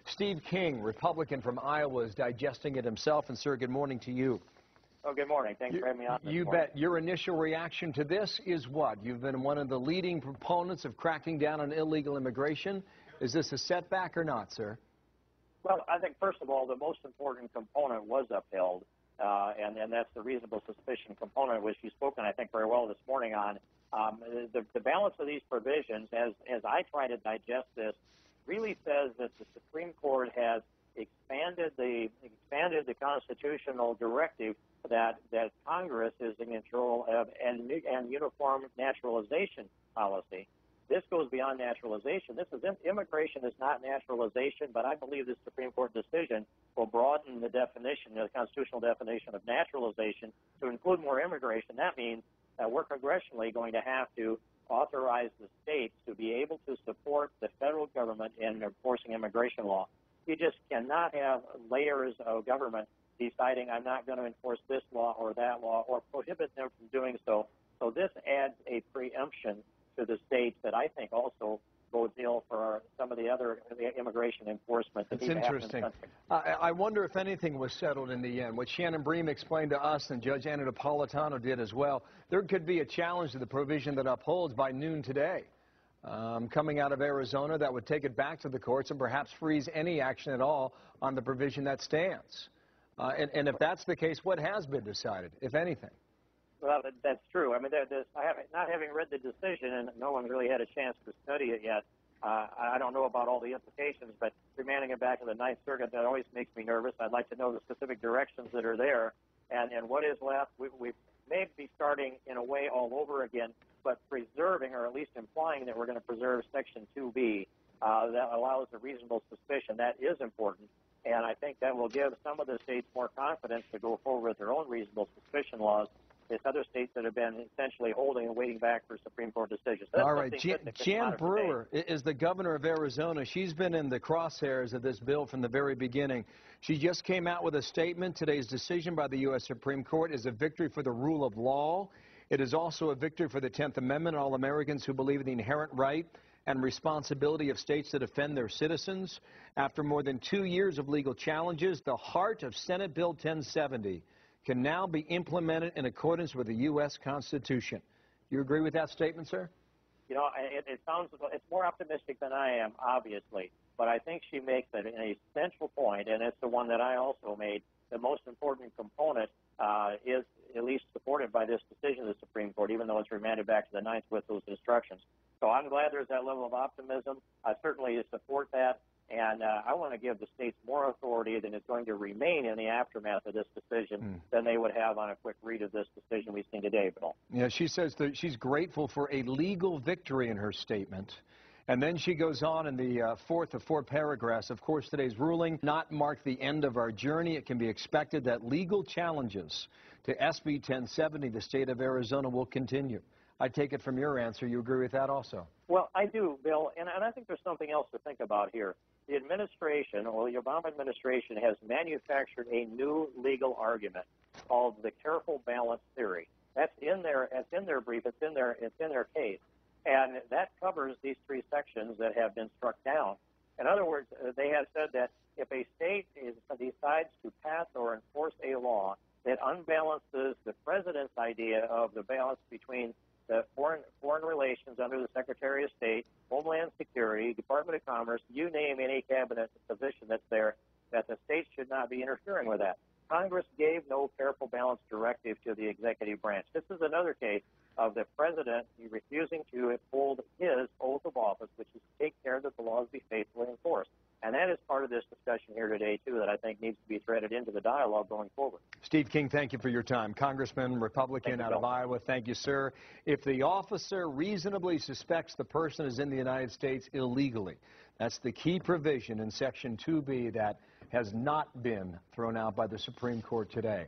Steve King, Republican from Iowa, is digesting it himself. And, sir, good morning to you. Oh, good morning. Thanks for having me on this You morning. bet. Your initial reaction to this is what? You've been one of the leading proponents of cracking down on illegal immigration. Is this a setback or not, sir? Well, I think, first of all, the most important component was upheld, and that's the reasonable suspicion component, which you've spoken, I think, very well this morning on. The balance of these provisions, as I try to digest this, really says that the Supreme Court has expanded the constitutional directive that Congress is in control of and uniform naturalization policy. This goes beyond naturalization. Immigration is not naturalization, but I believe this Supreme Court decision will broaden the definition, the constitutional definition of naturalization to include more immigration. That means that we're congressionally going to have to authorize the states to be able to support the federal government in enforcing immigration law. You just cannot have layers of government deciding I'm not going to enforce this law or that law or prohibit them from doing so. So this adds a preemption to the states that I think also bodes ill for some of the other immigration enforcement that That's interesting. I wonder if anything was settled in the end. What Shannon Bream explained to us and Judge Anna Napolitano did as well, there could be a challenge to the provision that upholds by noon today. Coming out of Arizona, that would take it back to the courts and perhaps freeze any action at all on the provision that stands. And if that's the case, what has been decided, if anything? Well, that's true. I mean, not having read the decision, and no one really had a chance to study it yet, I don't know about all the implications, but remanding it back to the Ninth Circuit, that always makes me nervous. I'd like to know the specific directions that are there. And what is left, we may be starting in a way all over again, but preserving, or at least implying that we're going to preserve Section 2B that allows a reasonable suspicion. That is important. And I think that will give some of the states more confidence to go forward with their own reasonable suspicion laws. It's other states that have been essentially holding and waiting back for Supreme Court decisions. All right, Jan Brewer is the governor of Arizona. She's been in the crosshairs of this bill from the very beginning. She just came out with a statement. Today's decision by the U.S. Supreme Court is a victory for the rule of law. It is also a victory for the 10th Amendment and all Americans who believe in the inherent right and responsibility of states to defend their citizens. After more than 2 years of legal challenges, the heart of Senate Bill 1070 can now be implemented in accordance with the U.S. Constitution. Do you agree with that statement, sir? You know, it sounds, it's more optimistic than I am, obviously, but I think she makes an essential point, and it's the one that I also made. The most important component is at least supported by this decision of the Supreme Court, even though it's remanded back to the Ninth with those instructions. So I'm glad there's that level of optimism. I certainly support that. And I want to give the states more authority than is going to remain in the aftermath of this decision than they would have on a quick read of this decision we've seen today, Bill. Yeah, she says that she's grateful for a legal victory in her statement. And then she goes on in the fourth of 4 paragraphs. Of course, today's ruling not mark the end of our journey. It can be expected that legal challenges to SB 1070, the state of Arizona, will continue. I take it from your answer you agree with that also. Well, I do, Bill, and I think there's something else to think about here. The administration, or the Obama administration, has manufactured a new legal argument called the careful balance theory. That's in their brief. It's in their case, and that covers these 3 sections that have been struck down. In other words, they have said that if a state decides to pass or enforce a law that unbalances the president's idea of the balance between the foreign relations under the Secretary of State, Homeland Security, Department of Commerce, you name any cabinet position that's there, that the states should not be interfering with that. Congress gave no careful balance directive to the executive branch. This is another case of the president refusing to uphold his oath of office, which is to take care that the laws be faithfully enforced. And that is part of this discussion here today, too, that I think needs to be threaded into the dialogue going forward. Steve King, thank you for your time. Congressman, Republican out of Iowa, thank you, sir. If the officer reasonably suspects the person is in the United States illegally, that's the key provision in Section 2B that has not been thrown out by the Supreme Court today.